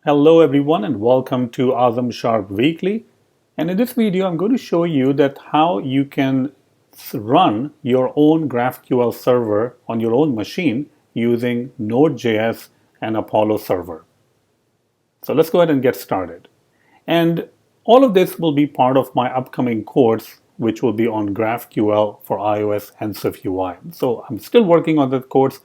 Hello everyone and welcome to Azam Sharp Weekly. And in this video I'm going to show you that how you can run your own GraphQL server on your own machine using Node.js and Apollo server. So let's go ahead and get started. And all of this will be part of my upcoming course, which will be on GraphQL for iOS and SwiftUI. So I'm still working on that course,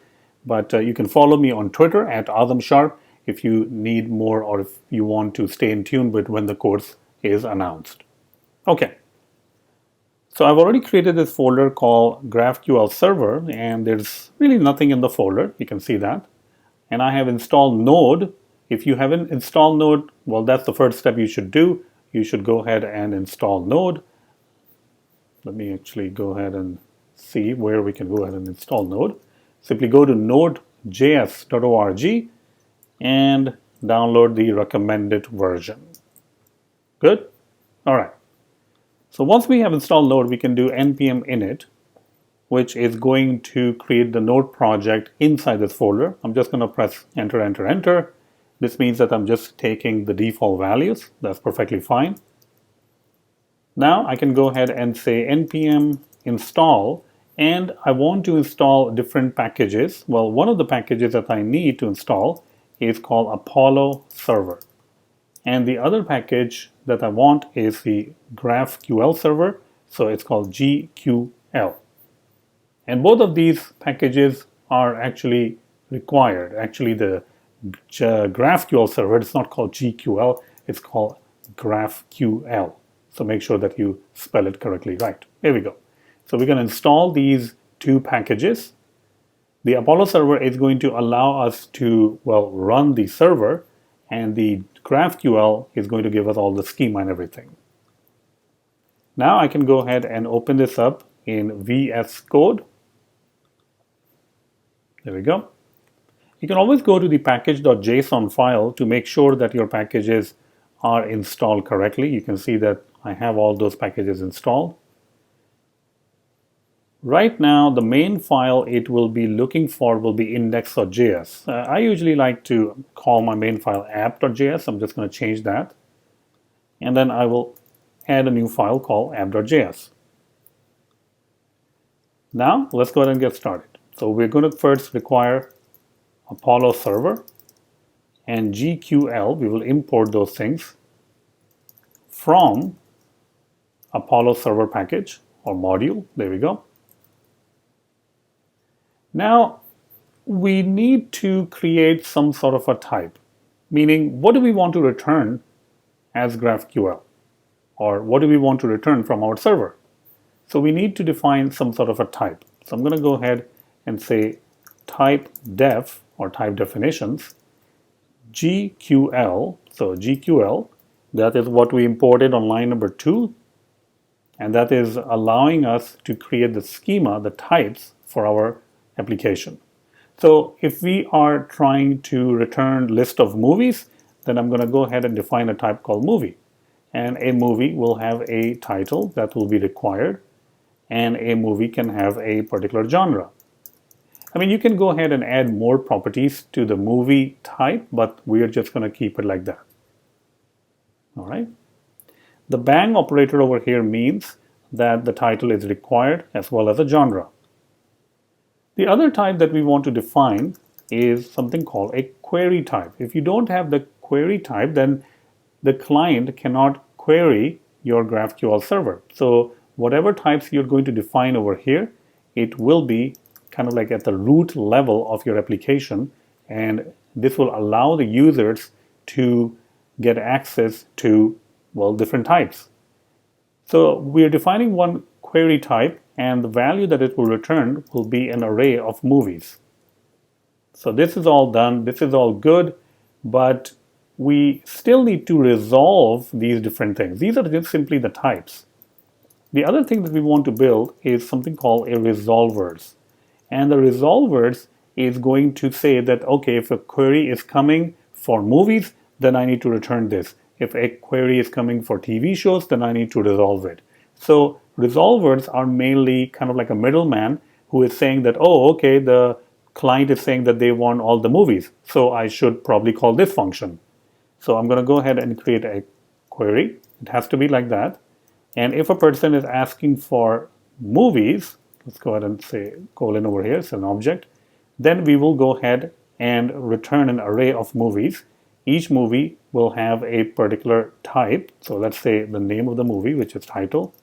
but you can follow me on Twitter at AzamSharp if you need more or if you want to stay in tune with when the course is announced. Okay, so I've already created this folder called GraphQL Server, and there's really nothing in the folder. You can see that. And I have installed Node. If you haven't installed Node, well, that's the first step you should do. You should go ahead and install Node. Let me actually go ahead and see where we can go ahead and install Node. Simply go to nodejs.org and download the recommended version. Good? All right. So once we have installed Node, we can do npm init, which is going to create the Node project inside this folder. I'm just going to press enter, enter, enter. This means that I'm just taking the default values. That's perfectly fine. Now I can go ahead and say npm install, and I want to install different packages. Well, one of the packages that I need to install is called Apollo server. And the other package that I want is the GraphQL server. So it's called GQL. And both of these packages are actually required. Actually, the GraphQL server, it's not called GQL, it's called GraphQL. So make sure that you spell it correctly right. Here we go. So we're going to install these two packages. The Apollo server is going to allow us to, well, run the server, and the GraphQL is going to give us all the schema and everything. Now I can go ahead and open this up in VS Code. There we go. You can always go to the package.json file to make sure that your packages are installed correctly. You can see that I have all those packages installed. Right now, the main file it will be looking for will be index.js. I usually like to call my main file app.js. I'm just going to change that. And then I will add a new file called app.js. Now, let's go ahead and get started. So we're going to first require Apollo server and GQL. We will import those things from Apollo server package or module. There we go. Now, we need to create some sort of a type, meaning what do we want to return as GraphQL? Or what do we want to return from our server? So we need to define some sort of a type. So I'm going to go ahead and say type def or type definitions, GQL. So GQL, that is what we imported on line number 2. And that is allowing us to create the schema, the types for our application. So if we are trying to return list of movies, then I'm going to go ahead and define a type called movie. And a movie will have a title that will be required, and a movie can have a particular genre. I mean, you can go ahead and add more properties to the movie type, but we're just going to keep it like that. All right. The bang operator over here means that the title is required as well as a genre. The other type that we want to define is something called a query type. If you don't have the query type, then the client cannot query your GraphQL server. So whatever types you're going to define over here, it will be kind of like at the root level of your application, and this will allow the users to get access to, well, different types. So we're defining one query type, and the value that it will return will be an array of movies. So this is all done, this is all good, but we still need to resolve these different things. These are just simply the types. The other thing that we want to build is something called a resolvers. And the resolvers is going to say that, okay, if a query is coming for movies, then I need to return this. If a query is coming for TV shows, then I need to resolve it. So resolvers are mainly kind of like a middleman who is saying that, oh, okay, the client is saying that they want all the movies, so I should probably call this function. So I'm going to go ahead and create a query. It has to be like that. And if a person is asking for movies, let's go ahead and say colon over here, it's an object, then we will go ahead and return an array of movies. Each movie will have a particular type. So let's say the name of the movie, which is title,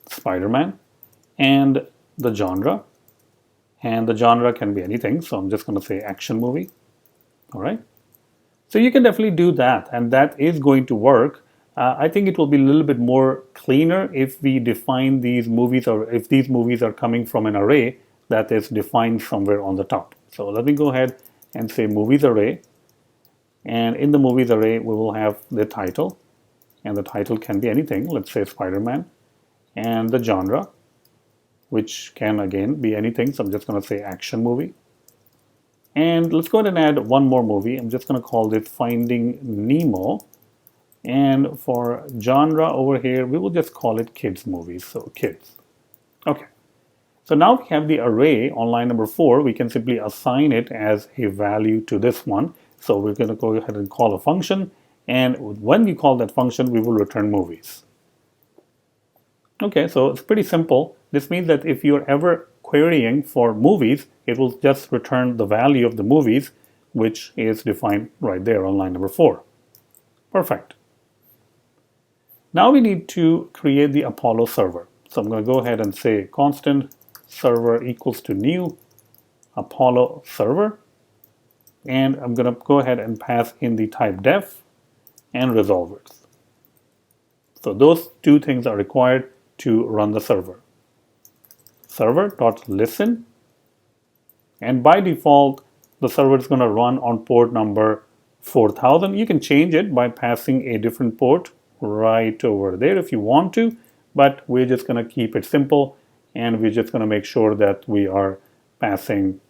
Spider-Man, and the genre. And the genre can be anything. So I'm just going to say action movie. All right. So you can definitely do that, and that is going to work. I think it will be a little bit more cleaner if we define these movies, or if these movies are coming from an array that is defined somewhere on the top. So let me go ahead and say movies array. And in the movies array, we will have the title. And the title can be anything. Let's say Spider-Man. And the genre, which can again be anything. So I'm just going to say action movie. And let's go ahead and add one more movie. I'm just going to call this Finding Nemo. And for genre over here, we will just call it kids movies. So kids. Okay. So now we have the array on line number 4. We can simply assign it as a value to this one. So we're going to go ahead and call a function. And when we call that function, we will return movies. Okay, so it's pretty simple. This means that if you're ever querying for movies, it will just return the value of the movies, which is defined right there on line number 4. Perfect. Now we need to create the Apollo server. So I'm going to go ahead and say constant server equals to new Apollo server. And I'm going to go ahead and pass in the type def and resolvers. So those two things are required to run the server. Server.listen. And by default, the server is going to run on port number 4000. You can change it by passing a different port right over there if you want to, but we're just going to keep it simple, and we're just going to make sure that we are passing,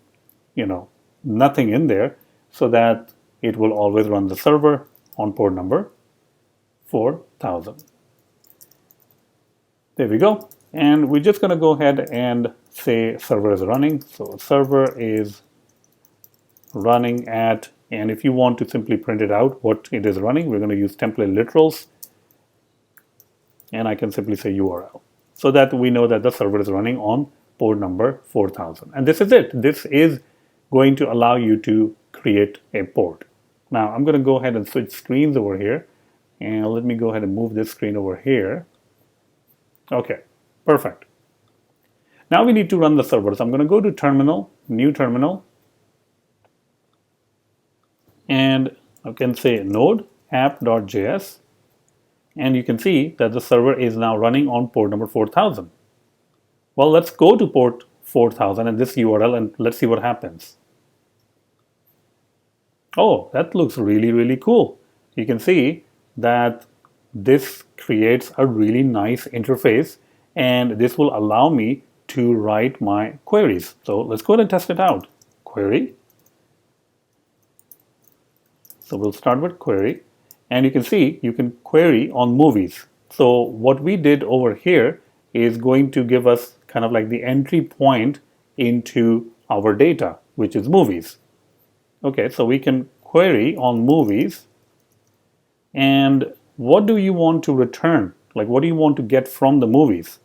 nothing in there, so that it will always run the server on port number 4000. There we go. And we're just going to go ahead and say server is running. So server is running at, and if you want to simply print it out what it is running, we're going to use template literals. And I can simply say URL so that we know that the server is running on port number 4000. And this is it. This is going to allow you to create a port. Now I'm going to go ahead and switch screens over here. And let me go ahead and move this screen over here. Okay, perfect. Now we need to run the server. So I'm going to go to terminal, new terminal. And I can say node app.js. And you can see that the server is now running on port number 4000. Well, let's go to port 4000 and this URL, and let's see what happens. Oh, that looks really, really cool. You can see that this creates a really nice interface, and this will allow me to write my queries. So let's go ahead and test it out. Query. So we'll start with query. And you can see you can query on movies. So what we did over here is going to give us kind of like the entry point into our data, which is movies. Okay, so we can query on movies. And what do you want to return? Like, what do you want to get from the movies?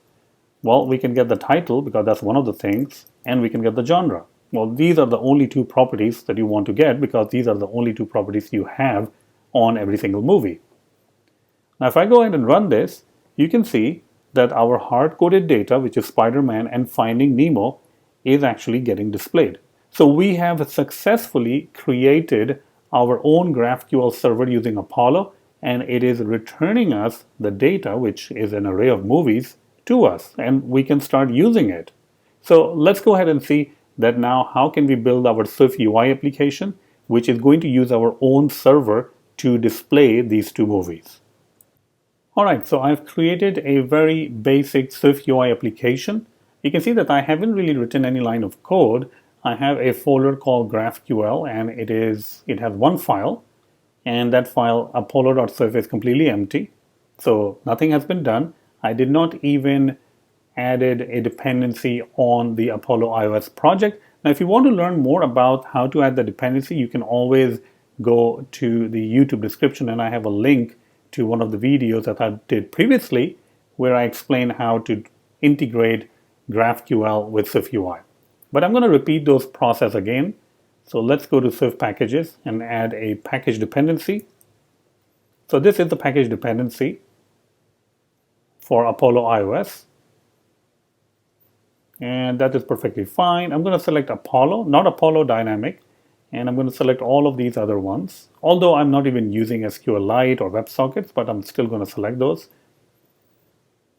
Well, we can get the title because that's one of the things, and we can get the genre. Well, these are the only two properties that you want to get because these are the only two properties you have on every single movie. Now, if I go ahead and run this, you can see that our hard-coded data, which is Spider-Man and Finding Nemo, is actually getting displayed. So we have successfully created our own GraphQL server using Apollo, and it is returning us the data, which is an array of movies, to us, and we can start using it. So let's go ahead and see that now how can we build our SwiftUI application, which is going to use our own server to display these two movies. Alright, so I've created a very basic SwiftUI application. You can see that I haven't really written any line of code. I have a folder called GraphQL, and it has one file, and that file apollo.swift is completely empty. So nothing has been done. I did not even added a dependency on the Apollo iOS project. Now, if you want to learn more about how to add the dependency, you can always go to the YouTube description, and I have a link to one of the videos that I did previously where I explain how to integrate GraphQL with SwiftUI. But I'm going to repeat those process again. So let's go to Swift packages and add a package dependency. So this is the package dependency for Apollo iOS. And that is perfectly fine. I'm going to select Apollo, not Apollo Dynamic. And I'm going to select all of these other ones. Although I'm not even using SQLite or WebSockets, but I'm still going to select those.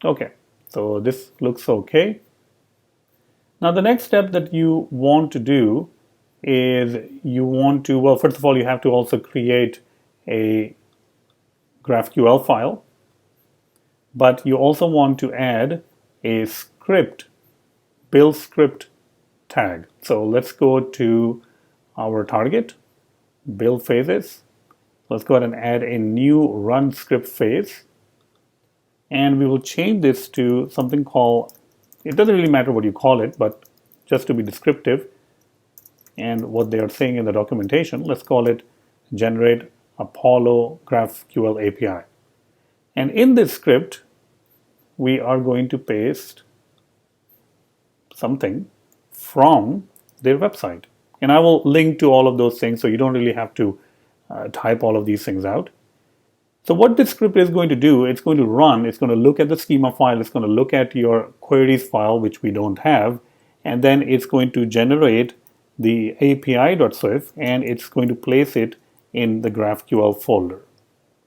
Okay, so this looks okay. Now the next step that you want to do is well, first of all, you have to also create a GraphQL file. But you also want to add a script, build script tag. So let's go to our target, build phases. Let's go ahead and add a new run script phase. And we will change this to something called, it doesn't really matter what you call it, but just to be descriptive and what they are saying in the documentation, let's call it generate Apollo GraphQL API. And in this script, we are going to paste something from their website. And I will link to all of those things, so you don't really have to type all of these things out. So what this script is going to do, it's going to run, it's going to look at the schema file, it's going to look at your queries file, which we don't have, and then it's going to generate the API.swift, and it's going to place it in the GraphQL folder.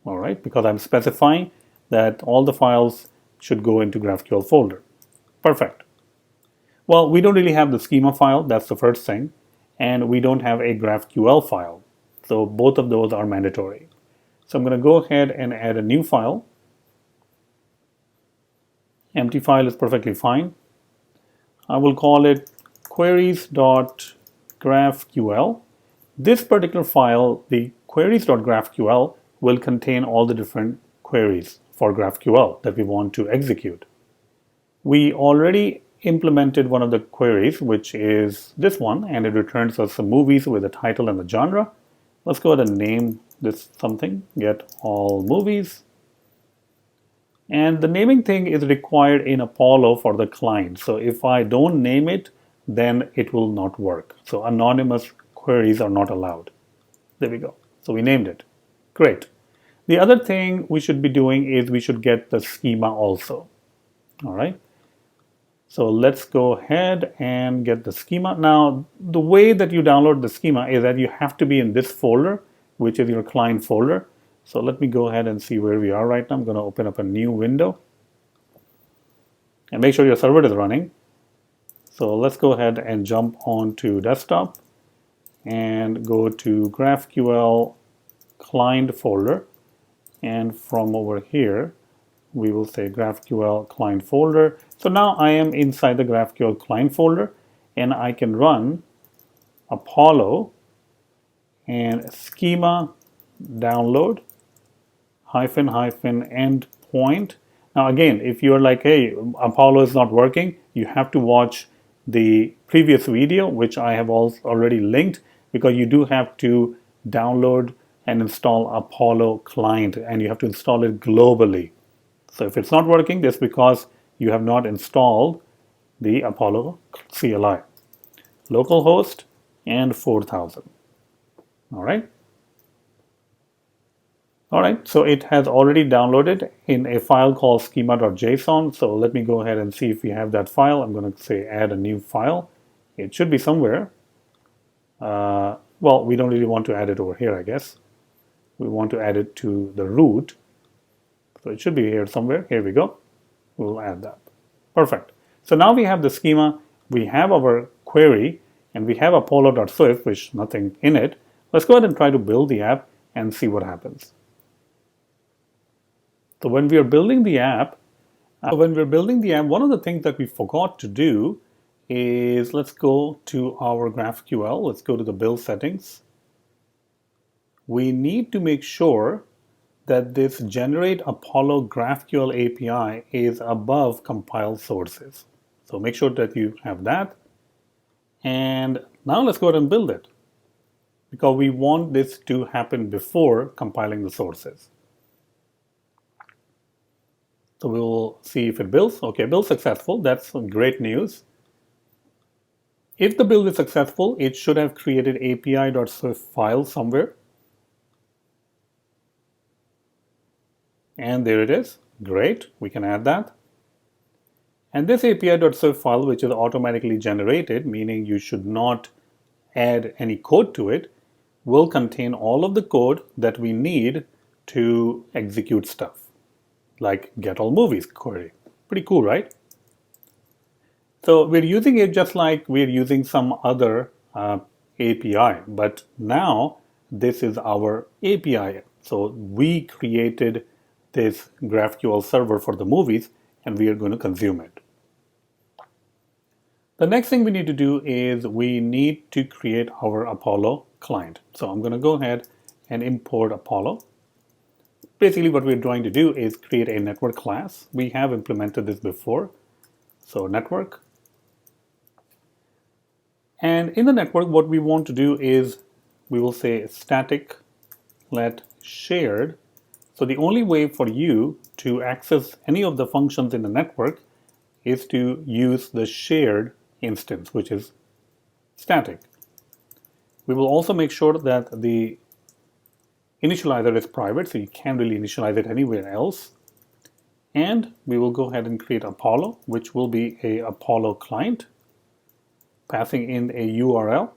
All right, because I'm specifying that all the files should go into GraphQL folder. Perfect. Well, we don't really have the schema file, that's the first thing, and we don't have a GraphQL file. So both of those are mandatory. So I'm going to go ahead and add a new file. Empty file is perfectly fine. I will call it queries.graphql. This particular file, the queries.graphql, will contain all the different queries for GraphQL that we want to execute. We already implemented one of the queries, which is this one, and it returns us some movies with the title and the genre. Let's go ahead and name this something, get all movies. And the naming thing is required in Apollo for the client. So if I don't name it, then it will not work. So anonymous queries are not allowed. There we go. So we named it. Great. The other thing we should be doing is we should get the schema also. All right. So let's go ahead and get the schema. Now, the way that you download the schema is that you have to be in this folder, which is your client folder. So let me go ahead and see where we are right now. I'm going to open up a new window and make sure your server is running. So let's go ahead and jump onto desktop and go to GraphQL client folder. And from over here, we will say GraphQL client folder. So now I am inside the GraphQL client folder, and I can run Apollo and schema download --endpoint. Now again, if you're like, hey, Apollo is not working, you have to watch the previous video, which I have already linked, because you do have to download and install Apollo client, and you have to install it globally. So if it's not working, that's because you have not installed the Apollo CLI. Localhost and 4000. All right. All right, so it has already downloaded in a file called schema.json. So let me go ahead and see if we have that file. I'm going to say add a new file. It should be somewhere. Well, we don't really want to add it over here, I guess. We want to add it to the root. So it should be here somewhere. Here we go. We'll add that. Perfect. So now we have the schema, we have our query, and we have apollo.swift, which nothing in it. Let's go ahead and try to build the app and see what happens. So when we are building the app, one of the things that we forgot to do is let's go to our GraphQL. Let's go to the build settings. We need to make sure that this generate Apollo GraphQL API is above compile sources. So make sure that you have that. And now let's go ahead and build it. because we want this to happen before compiling the sources. So we'll see if it builds. Okay, build successful. That's great news. If the build is successful, it should have created api.swift file somewhere. And there it is. Great. We can add that. And this api.swift file, which is automatically generated, meaning you should not add any code to it, will contain all of the code that we need to execute stuff, like get all movies query. Pretty cool, right? So we're using it just like we're using some other API, but now this is our API. So we created this GraphQL server for the movies, and we are going to consume it. The next thing we need to do is we need to create our Apollo client. So I'm going to go ahead and import Apollo. Basically what we're trying to do is create a network class. We have implemented this before. So network. And in the network, what we want to do is we will say static let shared. So the only way for you to access any of the functions in the network is to use the shared instance, which is static. We will also make sure that the initializer is private, so you can't really initialize it anywhere else. And we will go ahead and create Apollo, which will be a Apollo client, passing in a URL.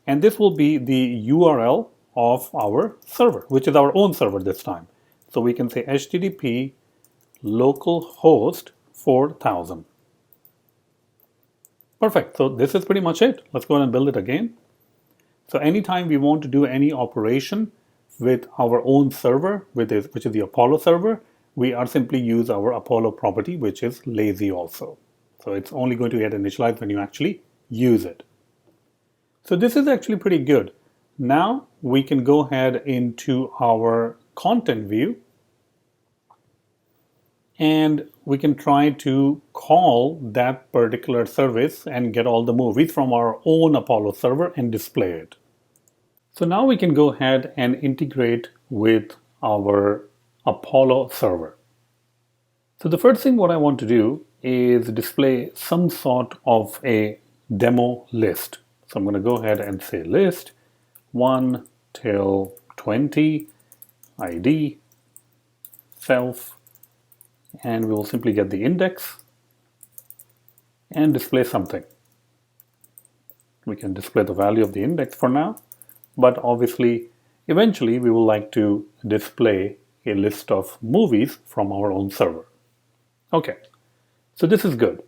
And this will be the URL of our server, which is our own server this time. So we can say HTTP localhost 4000. Perfect. So this is pretty much it. Let's go ahead and build it again. So anytime we want to do any operation with our own server, which is the Apollo server, we are simply use our Apollo property, which is lazy also. So it's only going to get initialized when you actually use it. So this is actually pretty good. Now we can go ahead into our content view, and we can try to call that particular service and get all the movies from our own Apollo server and display it. So now we can go ahead and integrate with our Apollo server. So the first thing what I want to do is display some sort of a demo list. So I'm going to go ahead and say list 1 till 20 ID self, and we will simply get the index and display something. We can display the value of the index for now, but obviously eventually we will like to display a list of movies from our own server. Okay, so this is good.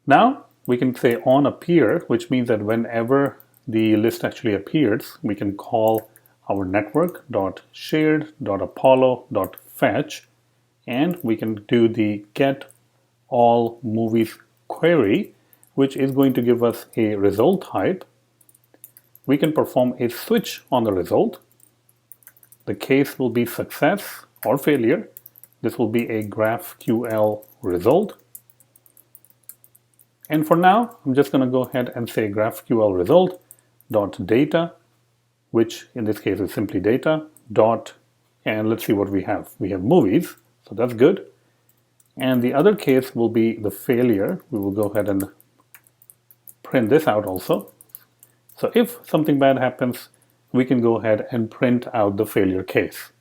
Now we can say on appear, which means that whenever the list actually appears, we can call our network.shared.apollo.fetch, and we can do the get all movies query, which is going to give us a result type. We can perform a switch on the result. The case will be success or failure. This will be a GraphQL result. And for now, I'm just going to go ahead and say GraphQL result dot data, which in this case is simply data dot, and let's see what we have. We have movies, so that's good. And the other case will be the failure. We will go ahead and print this out also. So if something bad happens, we can go ahead and print out the failure case.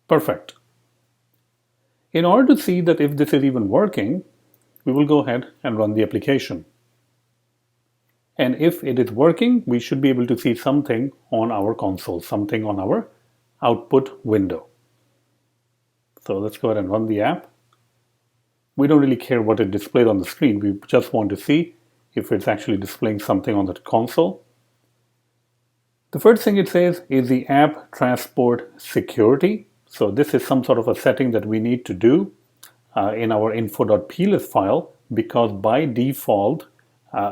Perfect. In order to see that if this is even working, we will go ahead and run the application. And if it is working, we should be able to see something on our console, something on our output window. So let's go ahead and run the app. We don't really care what it displayed on the screen. We just want to see if it's actually displaying something on the console. The first thing it says is the app transport security. So this is some sort of a setting that we need to do in our info.plist file, because by default,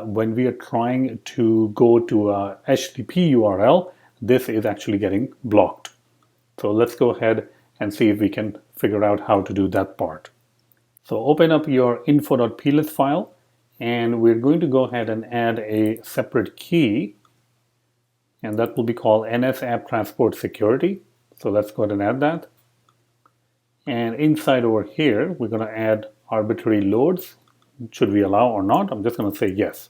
when we are trying to go to a HTTP URL, this is actually getting blocked. So let's go ahead and see if we can figure out how to do that part. So open up your info.plist file, and we're going to go ahead and add a separate key. and that will be called NS App Transport Security. So let's go ahead and add that. And inside over here, we're going to add arbitrary loads. Should we allow or not? I'm just going to say yes.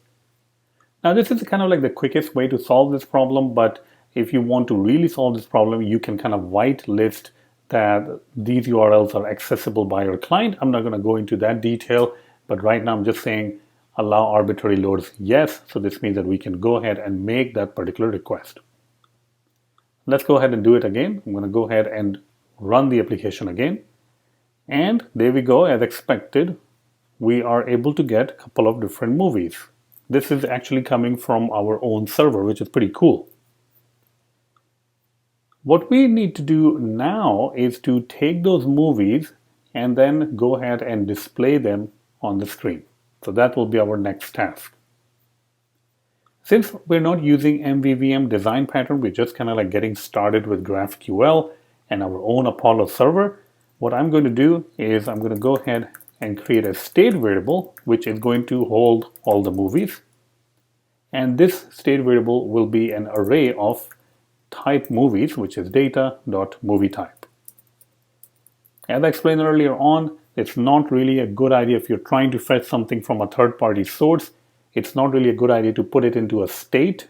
Now this is kind of like the quickest way to solve this problem, but if you want to really solve this problem, you can kind of whitelist that these URLs are accessible by your client. I'm not going to go into that detail, but right now I'm just saying allow arbitrary loads yes. So this means that we can go ahead and make that particular request. Let's go ahead and do it again. I'm going to go ahead and run the application again. And there we go, as expected, we are able to get a couple of different movies. This is actually coming from our own server, which is pretty cool. What we need to do now is to take those movies and then go ahead and display them on the screen. So that will be our next task. Since we're not using MVVM design pattern, we're just kind of like getting started with GraphQL and our own Apollo server. What I'm going to do is I'm going to go ahead and create a state variable which is going to hold all the movies. And this state variable will be an array of type movies, which is data.movieType. As I explained earlier on, it's not really a good idea if you're trying to fetch something from a third-party source. It's not really a good idea to put it into a state.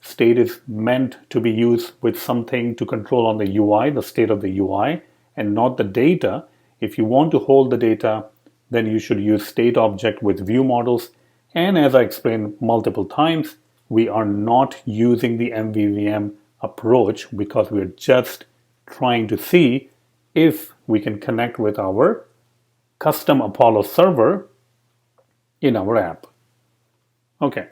State is meant to be used with something to control on the UI, the state of the UI, and not the data. If you want to hold the data, then you should use state object with view models. And as I explained multiple times, we are not using the MVVM approach because we're just trying to see if we can connect with our custom Apollo server in our app. Okay.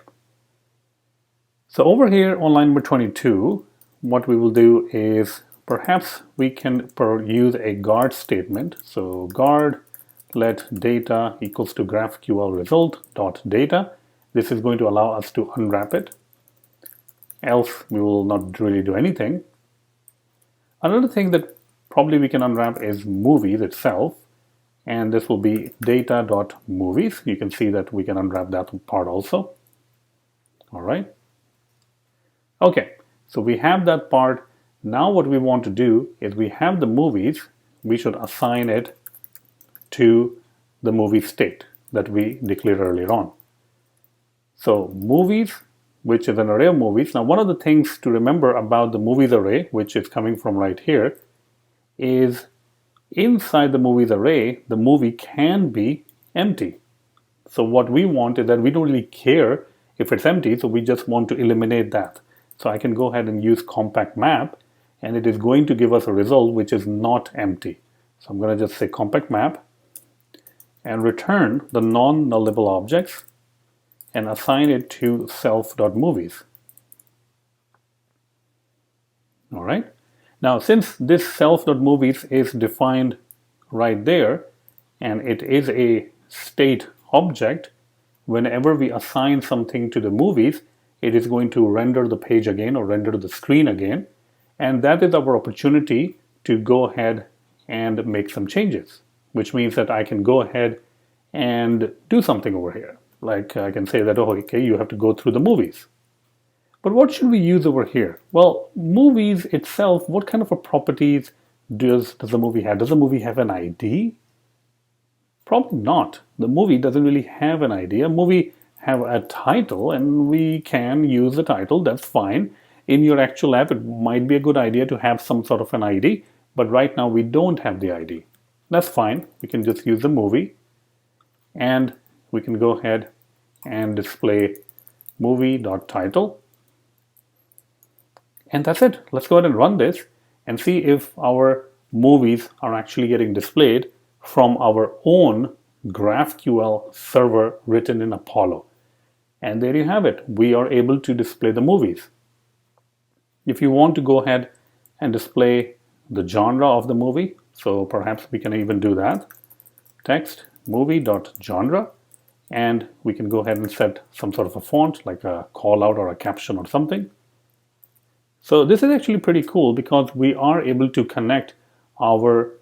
So over here on line number 22, what we will do is perhaps we can use a guard statement. So guard let data equals to GraphQL result dot data. This is going to allow us to unwrap it. Else we will not really do anything. Another thing that probably we can unwrap is movies itself. And this will be data.movies. You can see that we can unwrap that part also. All right. Okay, so we have that part. Now what we want to do is we have the movies. We should assign it to the movie state that we declared earlier on. So movies, which is an array of movies. Now one of the things to remember about the movies array, which is coming from right here, is inside the movies array, the movie can be empty. So what we want is that we don't really care if it's empty, so we just want to eliminate that. So I can go ahead and use compact map, and it is going to give us a result which is not empty. So I'm going to just say compact map and return the non-nullable objects and assign it to self.movies. All right. Now, since this self.movies is defined right there, and it is a state object, whenever we assign something to the movies, it is going to render the page again or render the screen again. And that is our opportunity to go ahead and make some changes, which means that I can go ahead and do something over here. Like I can say that, oh, okay, you have to go through the movies. But what should we use over here? Well, movies itself, what kind of a properties does the movie have? Does the movie have an ID? Probably not. The movie doesn't really have an ID. A movie have a title, and we can use the title. That's fine. In your actual app, it might be a good idea to have some sort of an ID, but right now we don't have the ID. That's fine. We can just use the movie, and we can go ahead and display movie.title. And that's it. Let's go ahead and run this and see if our movies are actually getting displayed from our own GraphQL server written in Apollo. And there you have it. We are able to display the movies. If you want to go ahead and display the genre of the movie, so perhaps we can even do that. Text movie.genre, and we can go ahead and set some sort of a font like a call out or a caption or something. So this is actually pretty cool because we are able to connect our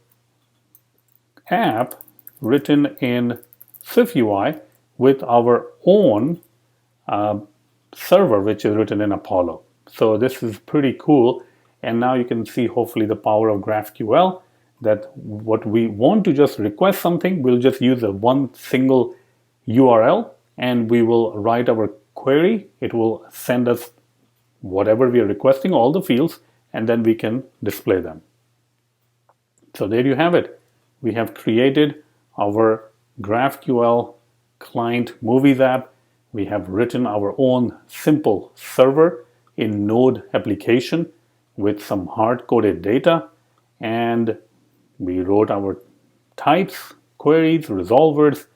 app written in SwiftUI with our own server, which is written in Apollo. So this is pretty cool. And now you can see hopefully the power of GraphQL, that what we want to just request something, we'll just use a one single URL and we will write our query. It will send us whatever we are requesting, all the fields, and then we can display them. So there you have it. We have created our GraphQL client movies app. We have written our own simple server in Node application with some hard-coded data, and we wrote our types, queries, resolvers,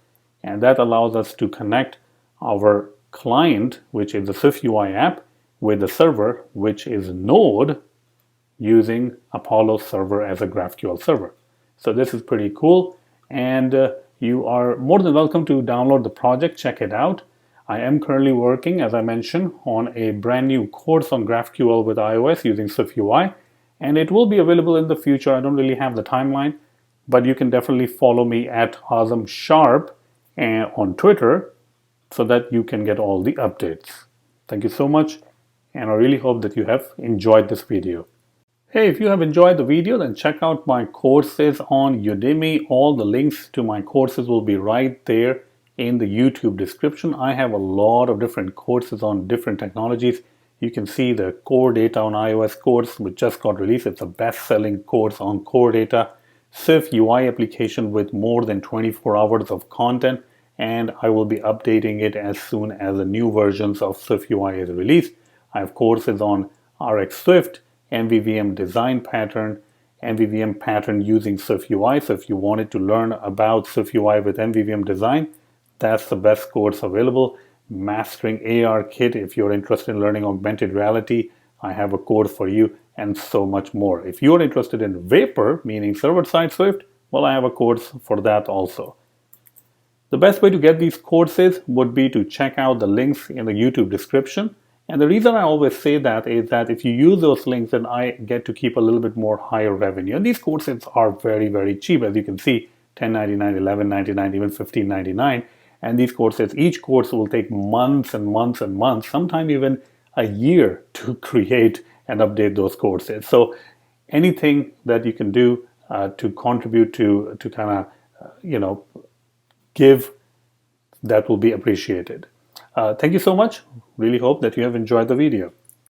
and that allows us to connect our client, which is the SwiftUI app, with the server, which is Node, using Apollo server as a GraphQL server. So this is pretty cool, and you are more than welcome to download the project, check it out. I am currently working, as I mentioned, on a brand new course on GraphQL with iOS using SwiftUI, and it will be available in the future. I don't really have the timeline, but you can definitely follow me at Azam Sharp on Twitter so that you can get all the updates. Thank you so much, and I really hope that you have enjoyed this video. Hey, if you have enjoyed the video, then check out my courses on Udemy. All the links to my courses will be right there in the YouTube description. I have a lot of different courses on different technologies. You can see the core data on iOS course, which just got released. It's a best-selling course on core data. SwiftUI application with more than 24 hours of content, and I will be updating it as soon as the new versions of SwiftUI is released. I have courses on RxSwift, MVVM design pattern, MVVM pattern using SwiftUI. So if you wanted to learn about SwiftUI with MVVM design, that's the best course available. Mastering ARKit, if you're interested in learning augmented reality, I have a course for you, and so much more. If you're interested in Vapor, meaning server-side Swift, well, I have a course for that also. The best way to get these courses would be to check out the links in the YouTube description. And the reason I always say that is that if you use those links, then I get to keep a little bit more higher revenue. And these courses are very, very cheap. As you can see, $10.99, $11.99, even $15.99. And these courses, each course will take months and months and months, sometimes even a year to create and update those courses. So anything that you can do to contribute to kind of, give, that will be appreciated. Thank you so much. Really hope that you have enjoyed the video.